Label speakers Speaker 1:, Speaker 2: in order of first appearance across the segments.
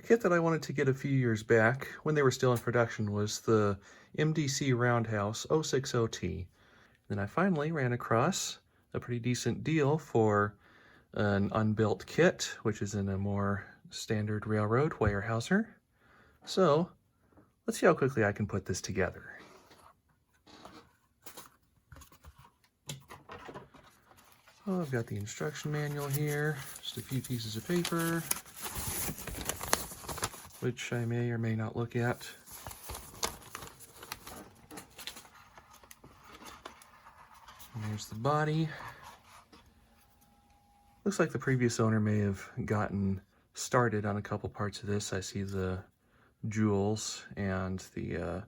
Speaker 1: kit that I wanted to get a few years back when they were still in production was the MDC Roundhouse 060T. Then I finally ran across a pretty decent deal for an unbuilt kit, which is in a more standard railroad Weyerhaeuser. So let's see how quickly I can put this together. So I've got the instruction manual here, just a few pieces of paper, which I may or may not look at. And there's the body. Looks like the previous owner may have gotten started on a couple parts of this. I see the jewels and the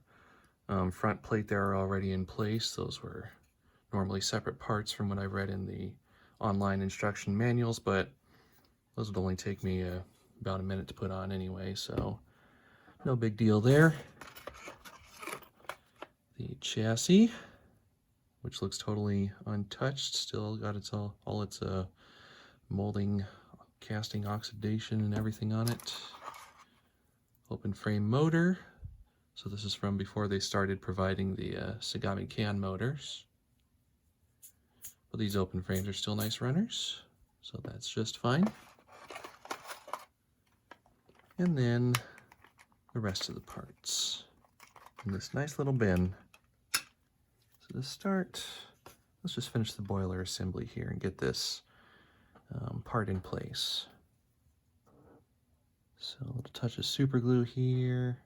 Speaker 1: front plate there are already in place. Those were normally separate parts from what I read in the online instruction manuals, but those would only take me about a minute to put on anyway, so no big deal there. The chassis, which looks totally untouched, still got all its molding, casting, oxidation, and everything on it. Open frame motor. So this is from before they started providing the Sagami can motors. But these open frames are still nice runners, so that's just fine. And then the rest of the parts in this nice little bin. So to start, let's just finish the boiler assembly here and get this part in place. So a little touch of super glue here.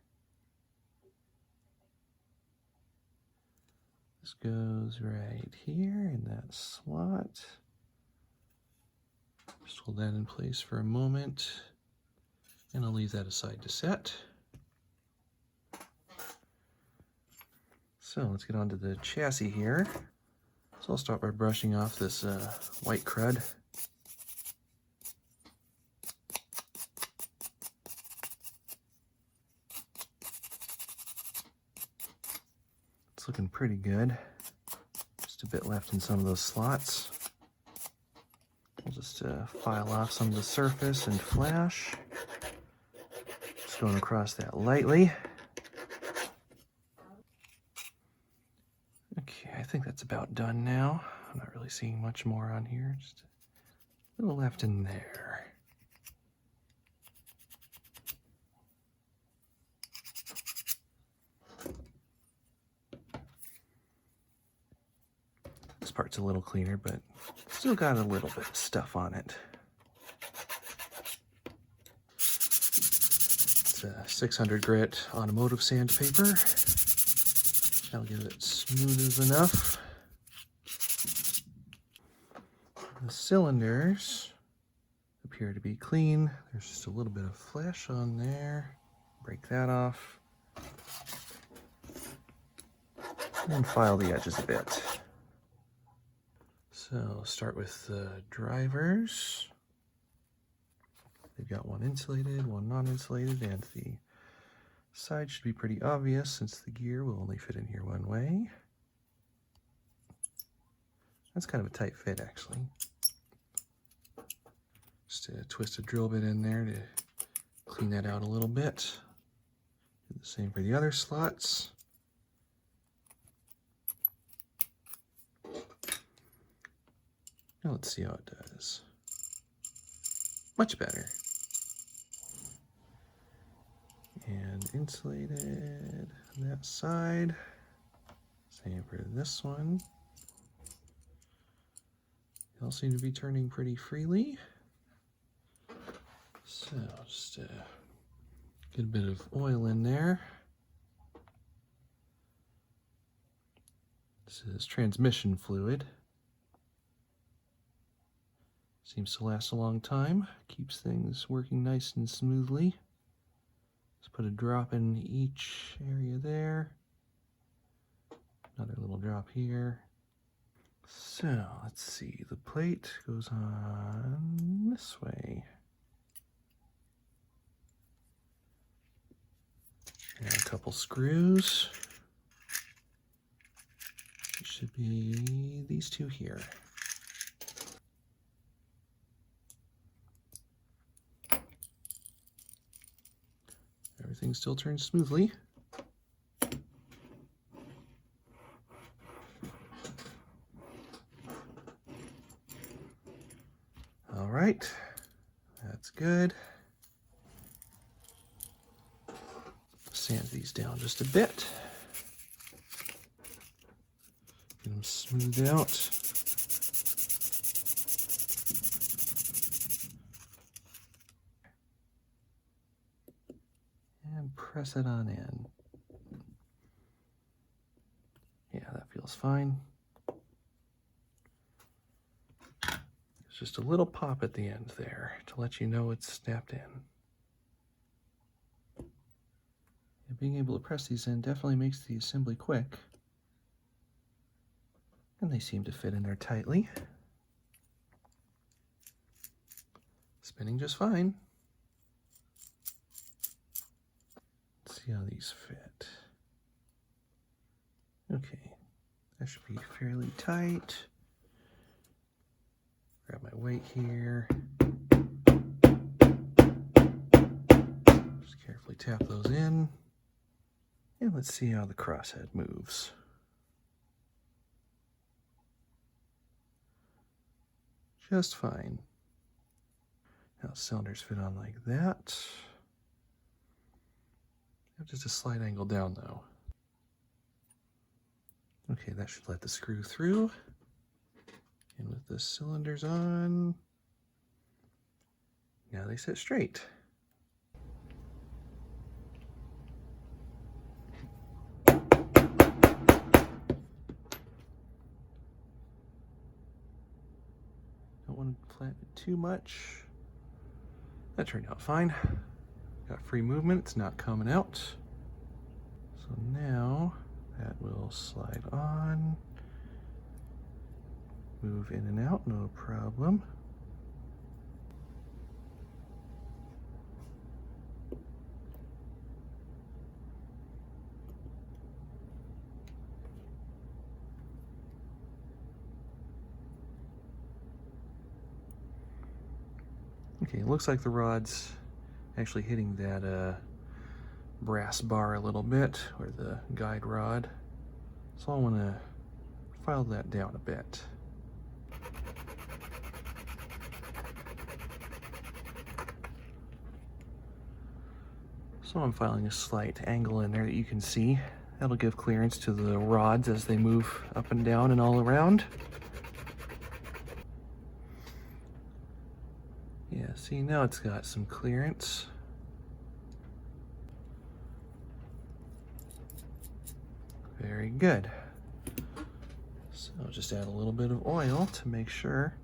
Speaker 1: This goes right here in that slot. Just hold that in place for a moment, and I'll leave that aside to set. So let's get onto the chassis here. So I'll start by brushing off this white crud. It's looking pretty good. Just a bit left in some of those slots. We'll just file off some of the surface and flash. Just going across that lightly. Okay, I think that's about done now. I'm not really seeing much more on here. Just a little left in there. This part's a little cleaner, but still got a little bit of stuff on it. It's a 600 grit automotive sandpaper. That'll give it smooth as enough. The cylinders appear to be clean. There's just a little bit of flesh on there. Break that off. And file the edges a bit. So start with the drivers. They've got one insulated, one non-insulated, and the side should be pretty obvious since the gear will only fit in here one way. That's kind of a tight fit, actually. Just twist a drill bit in there to clean that out a little bit. Do the same for the other slots. Now let's see how it does. Much better. And insulated on that side. Same for this one. They all seem to be turning pretty freely. So just get a bit of oil in there. This is transmission fluid. Seems to last a long time, keeps things working nice and smoothly. Let's put a drop in each area there. Another little drop here. So let's see, the plate goes on this way. And a couple screws. It should be these two here. Everything still turns smoothly. All right, that's good. Sand these down just a bit. Get them smoothed out. And press it on in. Yeah, that feels fine. There's just a little pop at the end there to let you know it's snapped in. And being able to press these in definitely makes the assembly quick. And they seem to fit in there tightly. Spinning just fine. Let's see how these fit. Okay, that should be fairly tight. Grab my weight here. Just carefully tap those in. And let's see how the crosshead moves. Just fine. Now cylinders fit on like that. Just a slight angle down though. Okay, that should let the screw through. And with the cylinders on, now they sit straight. Don't want to flatten it too much. That turned out fine. Got free movement, it's not coming out. So now that will slide on. Move in and out, no problem. Okay, it looks like the rod's actually hitting that brass bar a little bit, or the guide rod. So I want to file that down a bit. So I'm filing a slight angle in there that you can see. That'll give clearance to the rods as they move up and down and all around. Yeah, see, now it's got some clearance. Very good. So just add a little bit of oil to make sure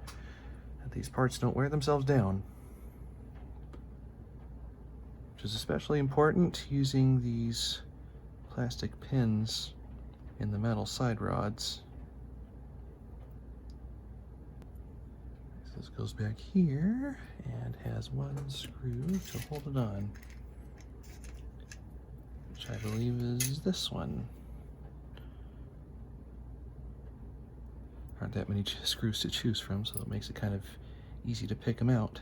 Speaker 1: that these parts don't wear themselves down, which is especially important using these plastic pins in the metal side rods. This goes back here and has one screw to hold it on, which I believe is this one. Aren't that many screws to choose from, so it makes it kind of easy to pick them out.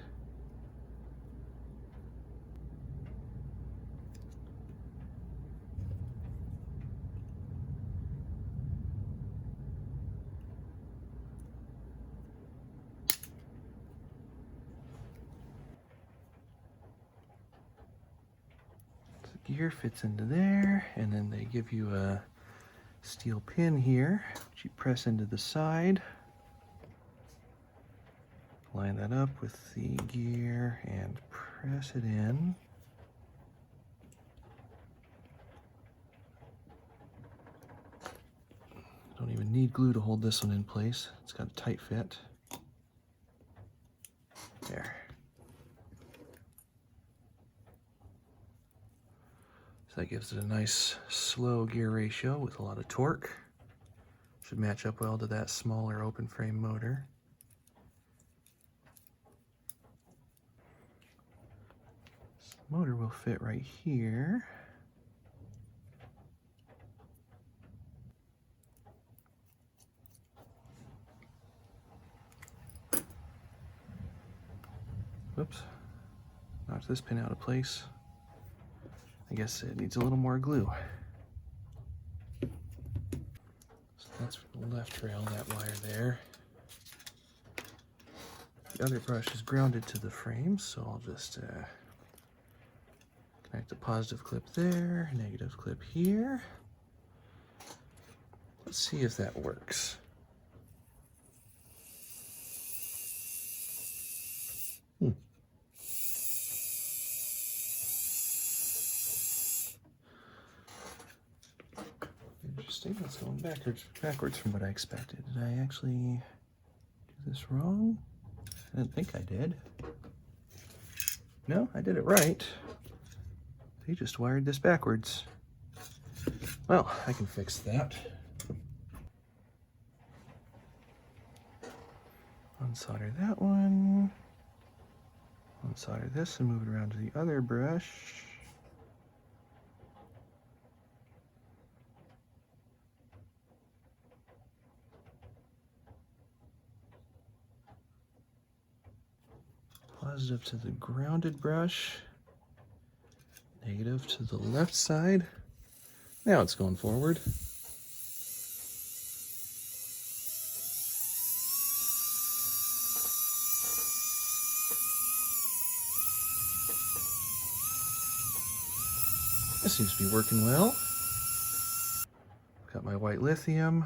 Speaker 1: Gear fits into there, and then they give you a steel pin here, which you press into the side. Line that up with the gear and press it in. Don't even need glue to hold this one in place. It's got a tight fit. There. So that gives it a nice slow gear ratio with a lot of torque. Should match up well to that smaller open frame motor. So the motor will fit right here. Whoops, knocked this pin out of place. I guess it needs a little more glue. So that's the left rail, that wire there. The other brush is grounded to the frame, so I'll just connect a positive clip there, negative clip here. Let's see if that works. Interesting, that's going backwards from what I expected. Did I actually do this wrong? I didn't think I did. No, I did it right. They just wired this backwards. Well, I can fix that. Unsolder that one. Unsolder this and move it around to the other brush. Positive to the grounded brush. Negative to the left side. Now it's going forward. This seems to be working well. Got my white lithium.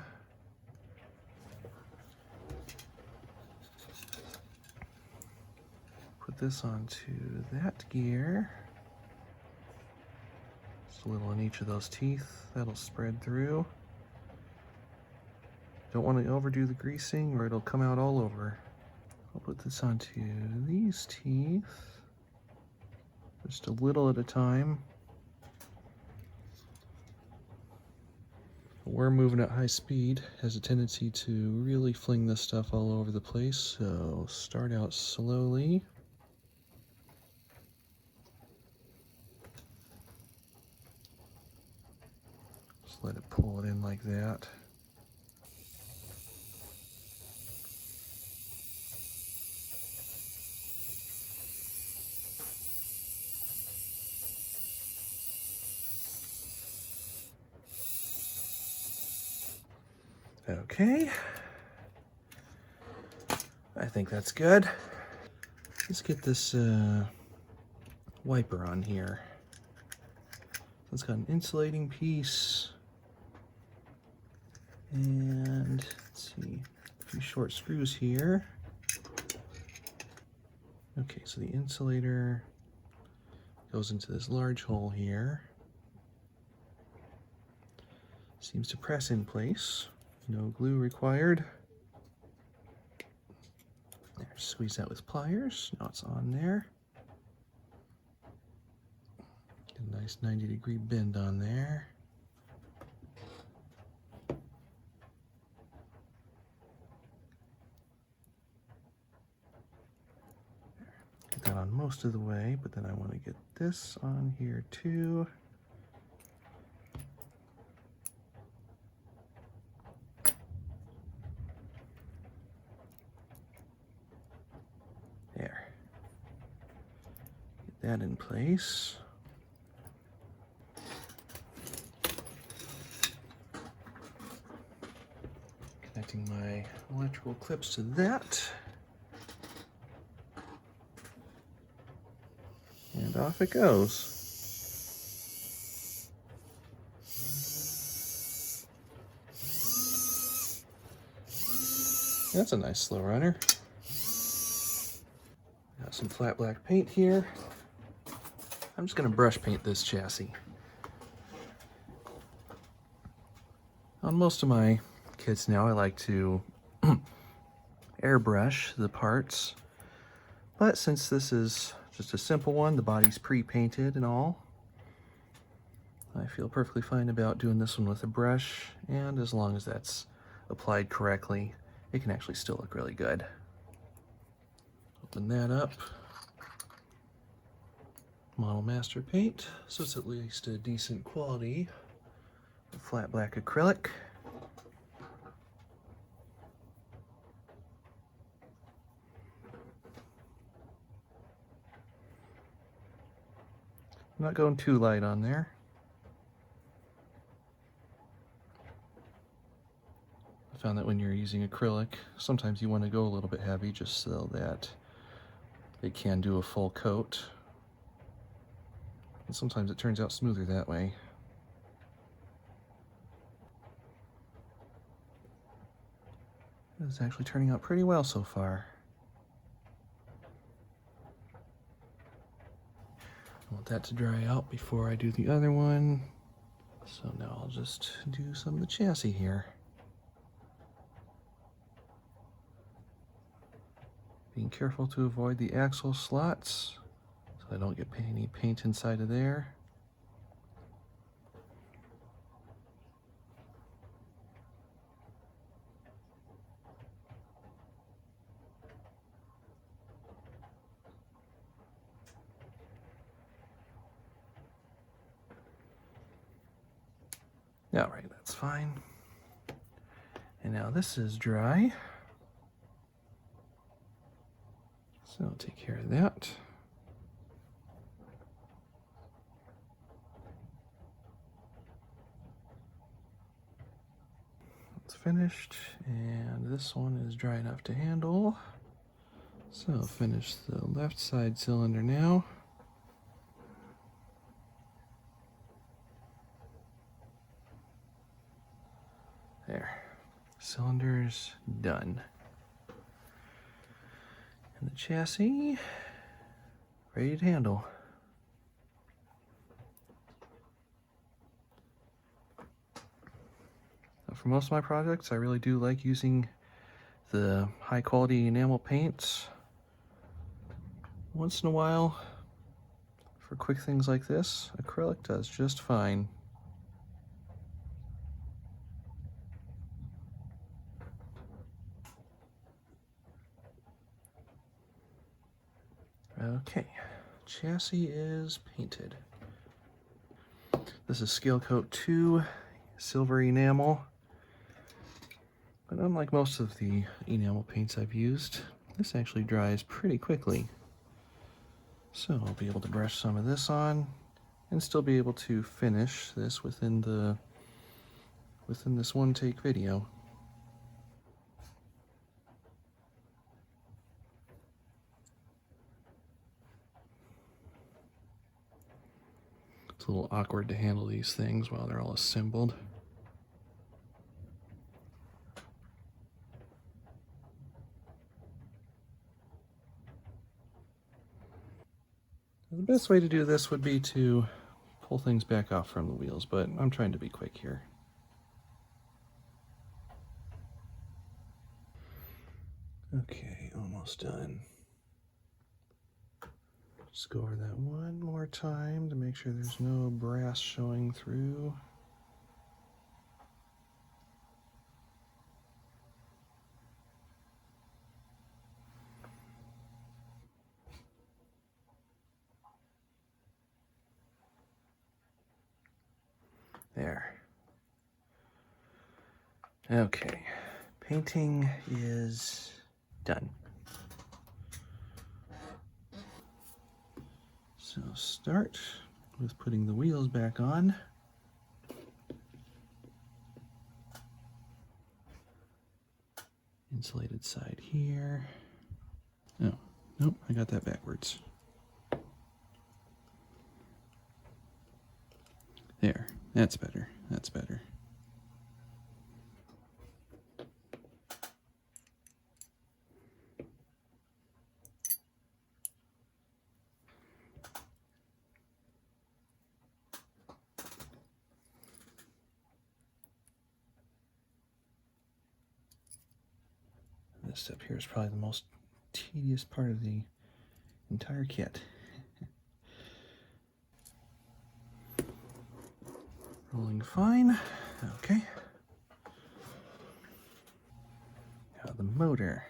Speaker 1: Put this onto that gear. Just a little on each of those teeth. That'll spread through. Don't want to overdo the greasing or it'll come out all over. I'll put this onto these teeth. Just a little at a time. A worm moving at high speed has a tendency to really fling this stuff all over the place, so start out slowly. Just let it pull it in like that. Okay, I think that's good. Let's get this wiper on here. So it's got an insulating piece and let's see, a few short screws here. Okay, so the insulator goes into this large hole here. Seems to press in place. No glue required. There, squeeze that with pliers. Now it's on there. Get a nice 90-degree bend on there. Get that on most of the way, but then I want to get this on here too. There. Get that in place. Connecting my electrical clips to that. And off it goes. That's a nice slow runner. Got some flat black paint here. I'm just going to brush paint this chassis. On most of my kits now, I like to airbrush the parts, but since this is just a simple one, the body's pre-painted and all, I feel perfectly fine about doing this one with a brush, and as long as that's applied correctly, it can actually still look really good. Open that up. Model Master Paint, so it's at least a decent quality of flat black acrylic. I'm not going too light on there. I found that when you're using acrylic, sometimes you want to go a little bit heavy just so that it can do a full coat. And sometimes it turns out smoother that way. It's actually turning out pretty well so far. I want that to dry out before I do the other one. So now I'll just do some of the chassis here. Being careful to avoid the axle slots so I don't get any paint inside of there. All right, that's fine. And now this is dry. So I'll take care of that. It's finished, and this one is dry enough to handle. So I'll finish the left side cylinder now. There, cylinder's done. And the chassis, ready to handle. For most of my projects, I really do like using the high quality enamel paints. Once in a while, for quick things like this, acrylic does just fine. Okay, chassis is painted. This is Scale Coat 2 silver enamel. But unlike most of the enamel paints I've used, this actually dries pretty quickly. So I'll be able to brush some of this on and still be able to finish this within this one take video. It's a little awkward to handle these things while they're all assembled. The best way to do this would be to pull things back off from the wheels, but I'm trying to be quick here. Okay, almost done. Just go over that one more time to make sure there's no brass showing through. There. Okay, painting is done. So start with putting the wheels back on. Insulated side here. Oh, nope, I got that backwards. There, that's better, that's better. This step here is probably the most tedious part of the entire kit. Rolling fine. Okay. Now the motor.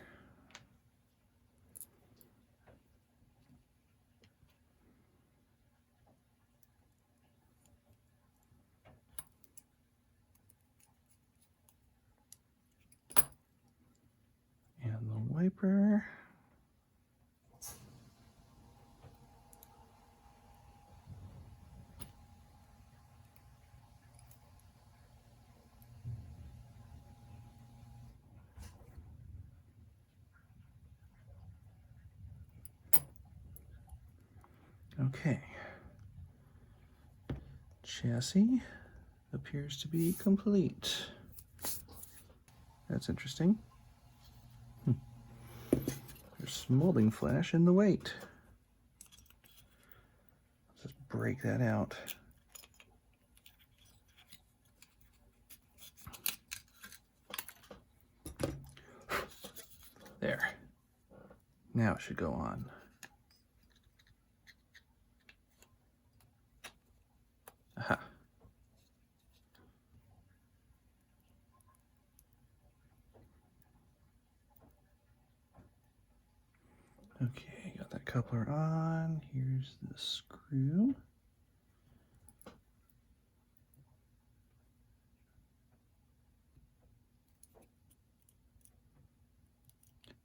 Speaker 1: And the wiper. Okay. Chassis appears to be complete. That's interesting. There's molding flash in the weight. Let's just break that out. There. Now it should go on. Aha. Okay, got that coupler on. Here's the screw.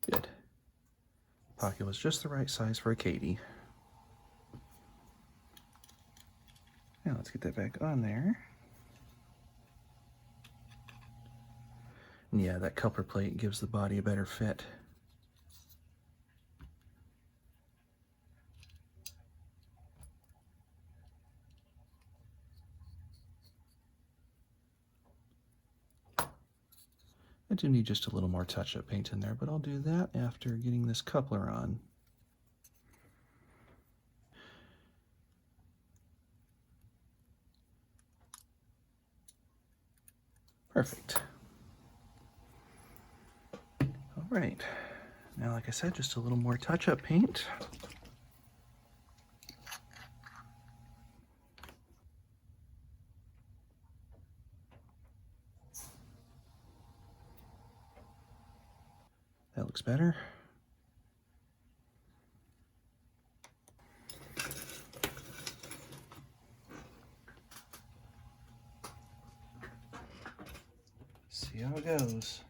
Speaker 1: Good. Pocket was just the right size for a Katie. Now let's get that back on there. And yeah, that coupler plate gives the body a better fit. I do need just a little more touch-up paint in there, but I'll do that after getting this coupler on. Perfect. All right. Now, like I said, just a little more touch-up paint. That looks better. See how it goes.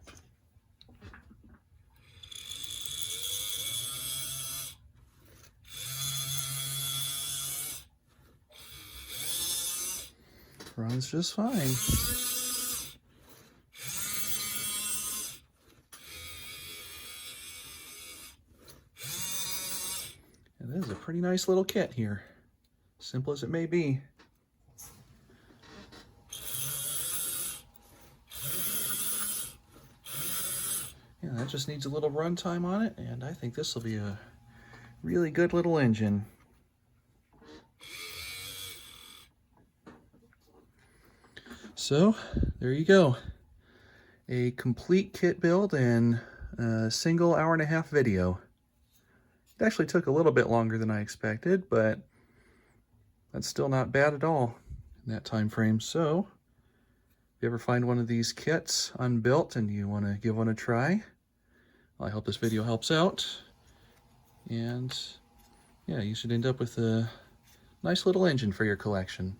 Speaker 1: Runs just fine. It is a pretty nice little kit here. Simple as it may be. Yeah, that just needs a little run time on it, and I think this will be a really good little engine. So, there you go. A complete kit build in a single 1.5-hour video. It actually took a little bit longer than I expected, but that's still not bad at all in that time frame. So, if you ever find one of these kits unbuilt and you want to give one a try, I hope this video helps out. And yeah, you should end up with a nice little engine for your collection.